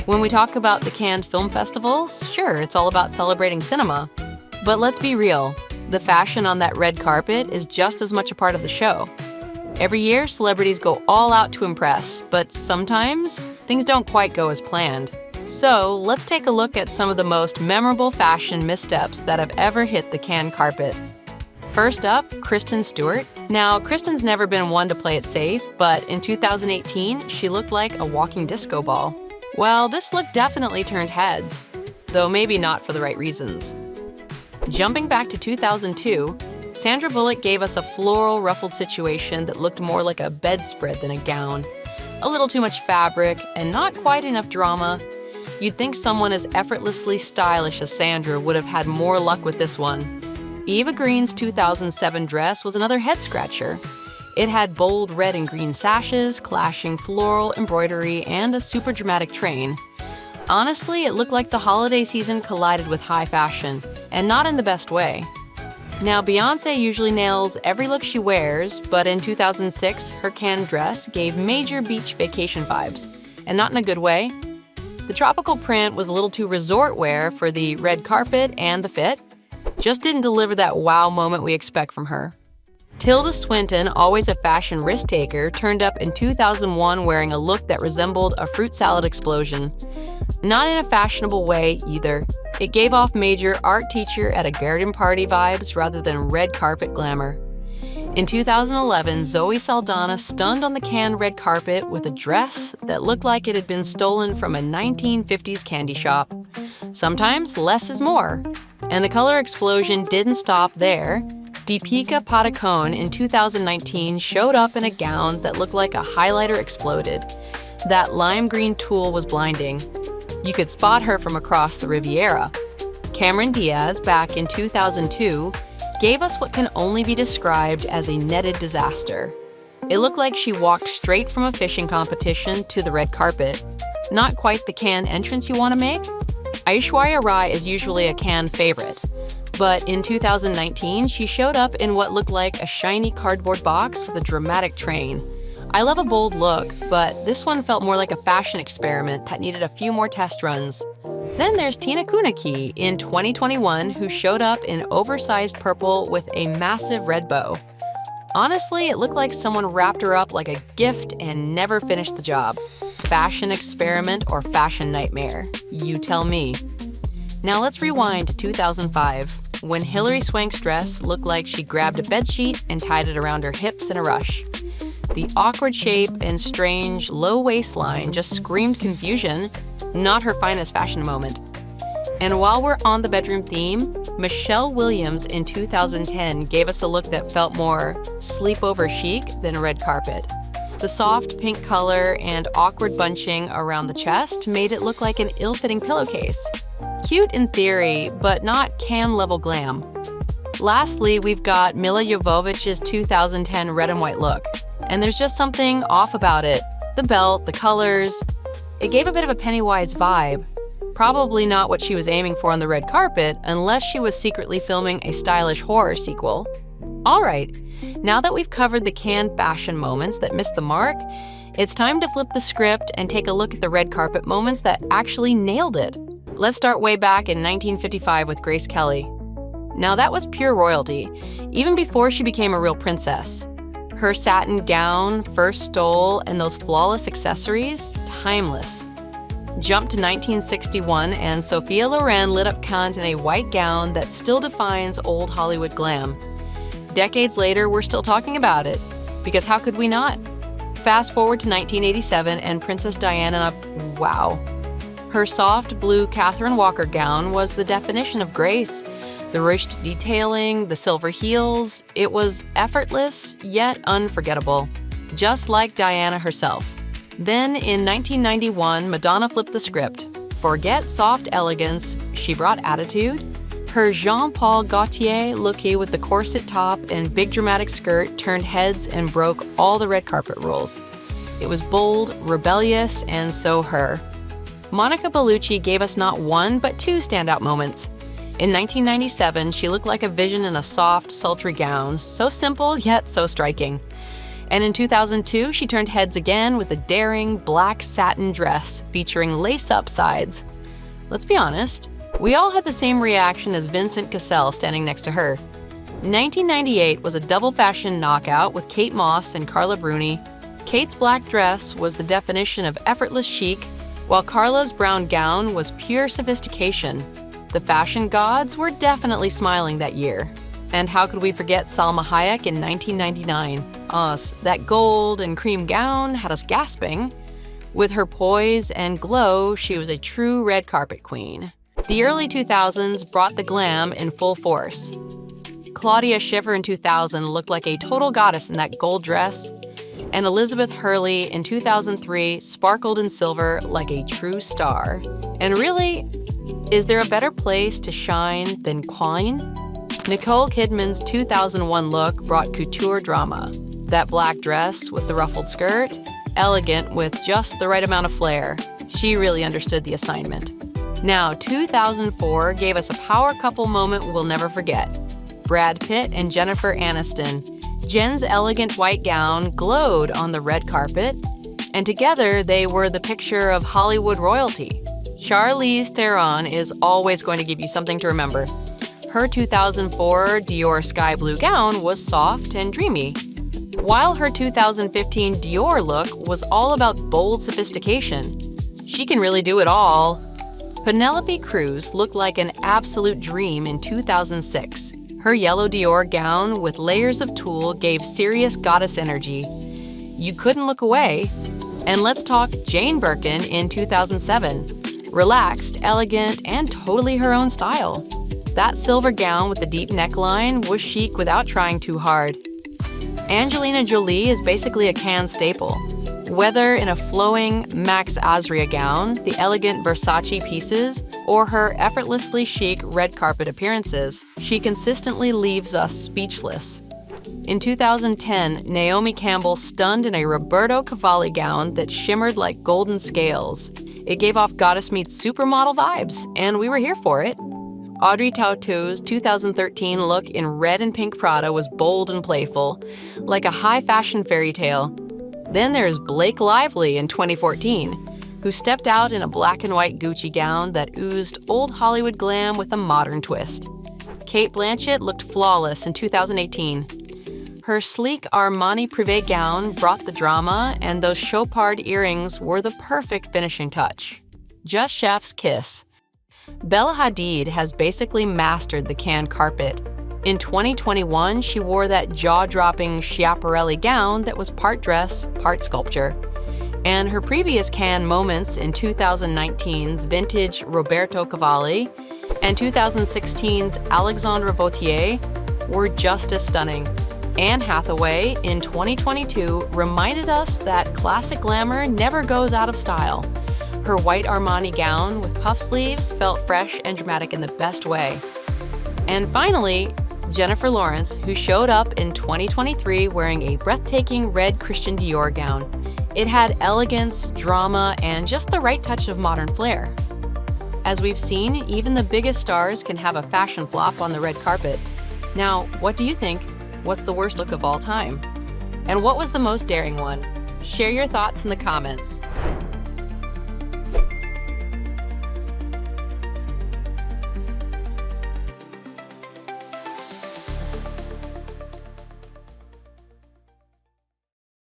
When we talk about the Cannes Film Festivals, sure, it's all about celebrating cinema. But let's be real, the fashion on that red carpet is just as much a part of the show. Every year, celebrities go all out to impress, but sometimes things don't quite go as planned. So let's take a look at some of the most memorable fashion missteps that have ever hit the Cannes carpet. First up, Kristen Stewart. Now, Kristen's never been one to play it safe, but in 2018, she looked like a walking disco ball. Well, this look definitely turned heads, though maybe not for the right reasons. Jumping back to 2002, Sandra Bullock gave us a floral ruffled situation that looked more like a bedspread than a gown. A little too much fabric and not quite enough drama. You'd think someone as effortlessly stylish as Sandra would have had more luck with this one. Eva Green's 2007 dress was another head-scratcher. It had bold red and green sashes, clashing floral embroidery, and a super dramatic train. Honestly, it looked like the holiday season collided with high fashion, and not in the best way. Now, Beyoncé usually nails every look she wears, but in 2006, her Cannes dress gave major beach vacation vibes, and not in a good way. The tropical print was a little too resort wear for the red carpet, and the fit just didn't deliver that wow moment we expect from her. Tilda Swinton, always a fashion risk-taker, turned up in 2001 wearing a look that resembled a fruit salad explosion. Not in a fashionable way, either. It gave off major art teacher at a garden party vibes rather than red carpet glamour. In 2011, Zoe Saldana stunned on the Cannes red carpet with a dress that looked like it had been stolen from a 1950s candy shop. Sometimes less is more. And the color explosion didn't stop there. Deepika Padukone in 2019 showed up in a gown that looked like a highlighter exploded. That lime green tulle was blinding. You could spot her from across the Riviera. Cameron Diaz, back in 2002, gave us what can only be described as a netted disaster. It looked like she walked straight from a fishing competition to the red carpet. Not quite the Cannes entrance you want to make. Aishwarya Rai is usually a Cannes favorite. But in 2019, she showed up in what looked like a shiny cardboard box with a dramatic train. I love a bold look, but this one felt more like a fashion experiment that needed a few more test runs. Then there's Tina Kunaki in 2021, who showed up in oversized purple with a massive red bow. Honestly, it looked like someone wrapped her up like a gift and never finished the job. Fashion experiment or fashion nightmare? You tell me. Now let's rewind to 2005, when Hilary Swank's dress looked like she grabbed a bedsheet and tied it around her hips in a rush. The awkward shape and strange, low waistline just screamed confusion, not her finest fashion moment. And while we're on the bedroom theme, Michelle Williams in 2010 gave us a look that felt more sleepover chic than a red carpet. The soft pink color and awkward bunching around the chest made it look like an ill-fitting pillowcase. Cute in theory, but not Cannes-level glam. Lastly, we've got Milla Jovovich's 2010 red and white look. And there's just something off about it. The belt, the colors. It gave a bit of a Pennywise vibe. Probably not what she was aiming for on the red carpet, unless she was secretly filming a stylish horror sequel. All right, now that we've covered the Cannes fashion moments that missed the mark, it's time to flip the script and take a look at the red carpet moments that actually nailed it. Let's start way back in 1955 with Grace Kelly. Now that was pure royalty, even before she became a real princess. Her satin gown, fur stole, and those flawless accessories, timeless. Jump to 1961 and Sophia Loren lit up Cannes in a white gown that still defines old Hollywood glam. Decades later, we're still talking about it, because how could we not? Fast forward to 1987 and Princess Diana, wow. Her soft blue Catherine Walker gown was the definition of grace. The ruched detailing, the silver heels, it was effortless yet unforgettable, just like Diana herself. Then in 1991, Madonna flipped the script. Forget soft elegance, she brought attitude. Her Jean-Paul Gaultier lookie with the corset top and big dramatic skirt turned heads and broke all the red carpet rules. It was bold, rebellious, and so her. Monica Bellucci gave us not one, but two standout moments. In 1997, she looked like a vision in a soft, sultry gown, so simple yet so striking. And in 2002, she turned heads again with a daring black satin dress featuring lace-up sides. Let's be honest, we all had the same reaction as Vincent Cassel standing next to her. 1998 was a double fashion knockout with Kate Moss and Carla Bruni. Kate's black dress was the definition of effortless chic, while Carla's brown gown was pure sophistication. The fashion gods were definitely smiling that year. And how could we forget Salma Hayek in 1999? That gold and cream gown had us gasping. With her poise and glow, she was a true red carpet queen. The early 2000s brought the glam in full force. Claudia Schiffer in 2000 looked like a total goddess in that gold dress, and Elizabeth Hurley in 2003 sparkled in silver like a true star. And really, is there a better place to shine than Queen? Nicole Kidman's 2001 look brought couture drama. That black dress with the ruffled skirt, elegant with just the right amount of flair. She really understood the assignment. Now, 2004 gave us a power couple moment we'll never forget. Brad Pitt and Jennifer Aniston. Jen's elegant white gown glowed on the red carpet, and together they were the picture of Hollywood royalty. Charlize Theron is always going to give you something to remember. Her 2004 Dior sky blue gown was soft and dreamy, while her 2015 Dior look was all about bold sophistication. She can really do it all. Penelope Cruz looked like an absolute dream in 2006. Her yellow Dior gown with layers of tulle gave serious goddess energy. You couldn't look away. And let's talk Jane Birkin in 2007. Relaxed, elegant, and totally her own style. That silver gown with the deep neckline was chic without trying too hard. Angelina Jolie is basically a Cannes staple. Whether in a flowing Max Azria gown, the elegant Versace pieces, or her effortlessly chic red carpet appearances, she consistently leaves us speechless. In 2010, Naomi Campbell stunned in a Roberto Cavalli gown that shimmered like golden scales. It gave off goddess meets supermodel vibes, and we were here for it. Audrey Tauto's 2013 look in red and pink Prada was bold and playful, like a high-fashion fairy tale. Then there's Blake Lively in 2014, who stepped out in a black and white Gucci gown that oozed old Hollywood glam with a modern twist. Cate Blanchett looked flawless in 2018. Her sleek Armani Privé gown brought the drama, and those chopard earrings were the perfect finishing touch. Just chef's kiss. Bella Hadid has basically mastered the Cannes carpet. In 2021, she wore that jaw-dropping Schiaparelli gown that was part dress, part sculpture. And her previous Cannes moments in 2019's vintage Roberto Cavalli and 2016's Alexandre Vauthier were just as stunning. Anne Hathaway in 2022 reminded us that classic glamour never goes out of style. Her white Armani gown with puff sleeves felt fresh and dramatic in the best way. And finally, Jennifer Lawrence, who showed up in 2023 wearing a breathtaking red Christian Dior gown. It had elegance, drama, and just the right touch of modern flair. As we've seen, even the biggest stars can have a fashion flop on the red carpet. Now, what do you think? What's the worst look of all time? And what was the most daring one? Share your thoughts in the comments.